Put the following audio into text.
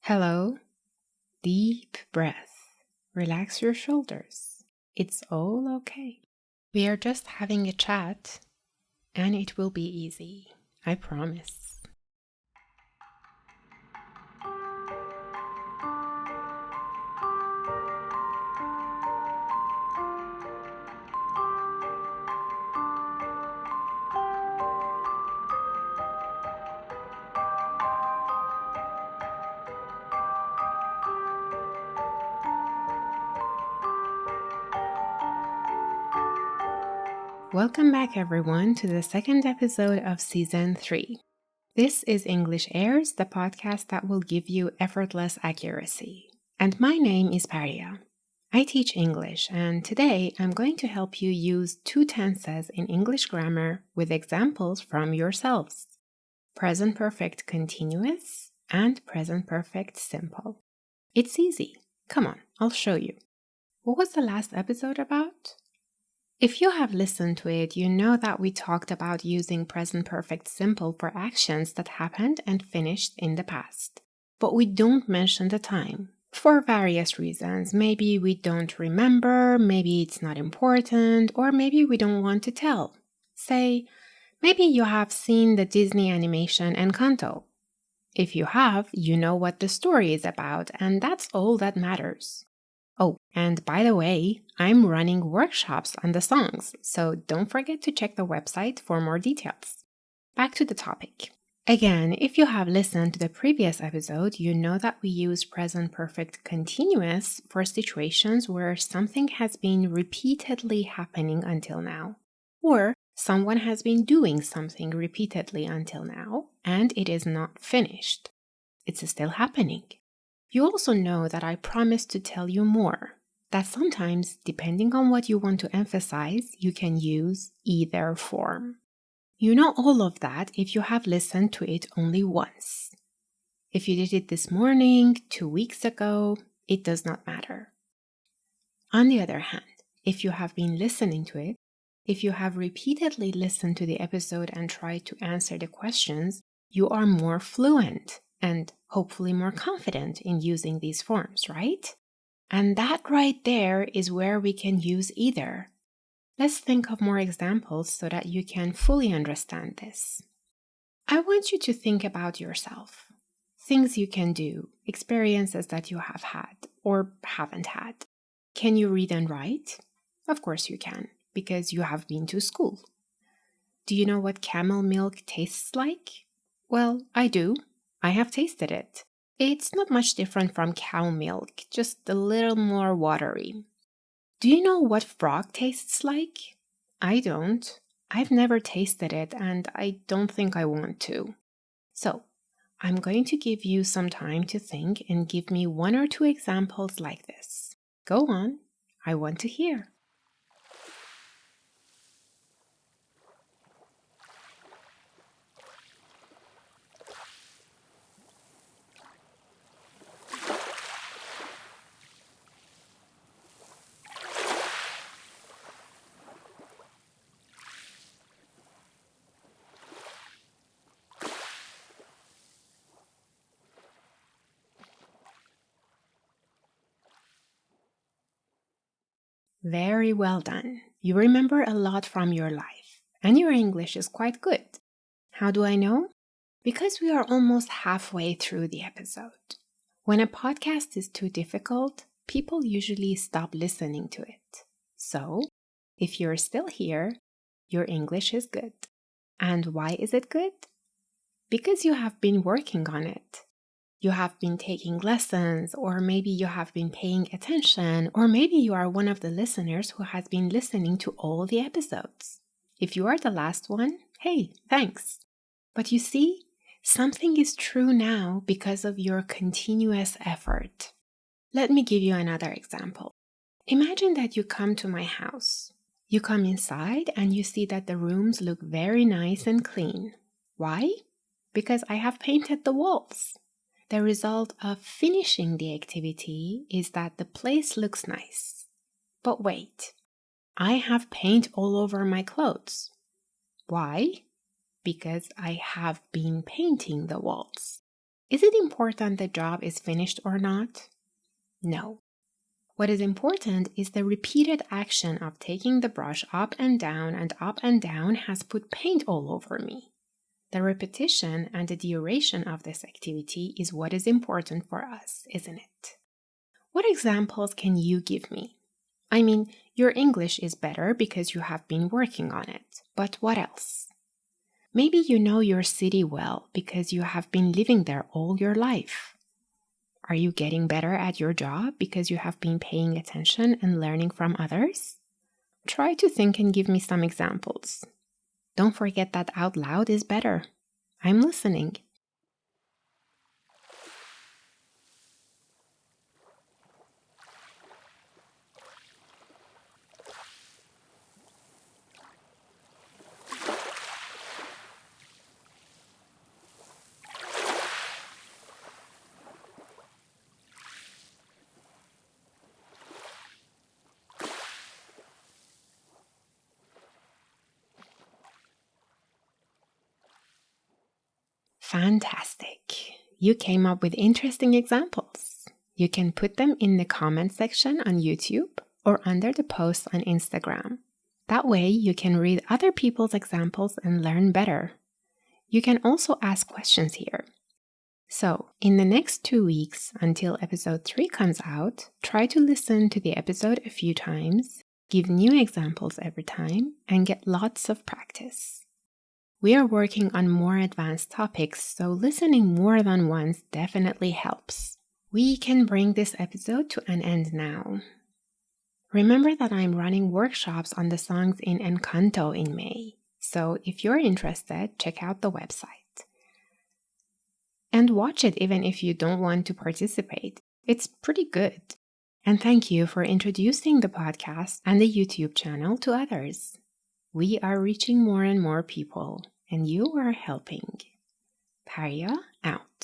Hello. Deep breath. Relax your shoulders. It's all okay. We are just having a chat, and it will be easy. I promise. Welcome back, everyone, to the second episode of Season 3. This is English Airs, the podcast that will give you effortless accuracy. And my name is Paria. I teach English, and today I'm going to help you use two tenses in English grammar with examples from yourselves. Present perfect continuous and present perfect simple. It's easy. Come on, I'll show you. What was the last episode about? If you have listened to it, you know that we talked about using present perfect simple for actions that happened and finished in the past. But we don't mention the time. For various reasons. Maybe we don't remember, maybe it's not important, or maybe we don't want to tell. Say, maybe you have seen the Disney animation Encanto. If you have, you know what the story is about, and that's all that matters. Oh, and by the way, I'm running workshops on the songs, so don't forget to check the website for more details. Back to the topic. Again, if you have listened to the previous episode, you know that we use present perfect continuous for situations where something has been repeatedly happening until now, or someone has been doing something repeatedly until now, and it is not finished. It's still happening. You also know that I promised to tell you more, that sometimes, depending on what you want to emphasize, you can use either form. You know all of that if you have listened to it only once. If you did it this morning, 2 weeks ago, it does not matter. On the other hand, if you have been listening to it, if you have repeatedly listened to the episode and tried to answer the questions, you are more fluent and hopefully more confident in using these forms, right? And that right there is where we can use either. Let's think of more examples so that you can fully understand this. I want you to think about yourself. Things you can do, experiences that you have had or haven't had. Can you read and write? Of course you can, because you have been to school. Do you know what camel milk tastes like? Well, I do. I have tasted it. It's not much different from cow milk, just a little more watery. Do you know what frog tastes like? I don't. I've never tasted it and I don't think I want to. So, I'm going to give you some time to think and give me 1 or 2 examples like this. Go on. I want to hear. Very well done. You remember a lot from your life, and your English is quite good. How do I know? Because we are almost halfway through the episode. When a podcast is too difficult, people usually stop listening to it. So, if you're still here, your English is good. And why is it good? Because you have been working on it. You have been taking lessons, or maybe you have been paying attention, or maybe you are one of the listeners who has been listening to all the episodes. If you are the last one, hey, thanks. But you see, something is true now because of your continuous effort. Let me give you another example. Imagine that you come to my house. You come inside and you see that the rooms look very nice and clean. Why? Because I have painted the walls. The result of finishing the activity is that the place looks nice. But wait, I have paint all over my clothes. Why? Because I have been painting the walls. Is it important the job is finished or not? No. What is important is the repeated action of taking the brush up and down has put paint all over me. The repetition and the duration of this activity is what is important for us, isn't it? What examples can you give me? I mean, your English is better because you have been working on it, but what else? Maybe you know your city well because you have been living there all your life. Are you getting better at your job because you have been paying attention and learning from others? Try to think and give me some examples. Don't forget that out loud is better. I'm listening. Fantastic. You came up with interesting examples. You can put them in the comment section on YouTube or under the post on Instagram. That way you can read other people's examples and learn better. You can also ask questions here. So, in the next 2 weeks until episode 3 comes out, try to listen to the episode a few times, give new examples every time, and get lots of practice. We are working on more advanced topics, so listening more than once definitely helps. We can bring this episode to an end now. Remember that I'm running workshops on the songs in Encanto in May, so if you're interested, check out the website. And watch it even if you don't want to participate. It's pretty good. And thank you for introducing the podcast and the YouTube channel to others. We are reaching more and more people, and you are helping. Paria out.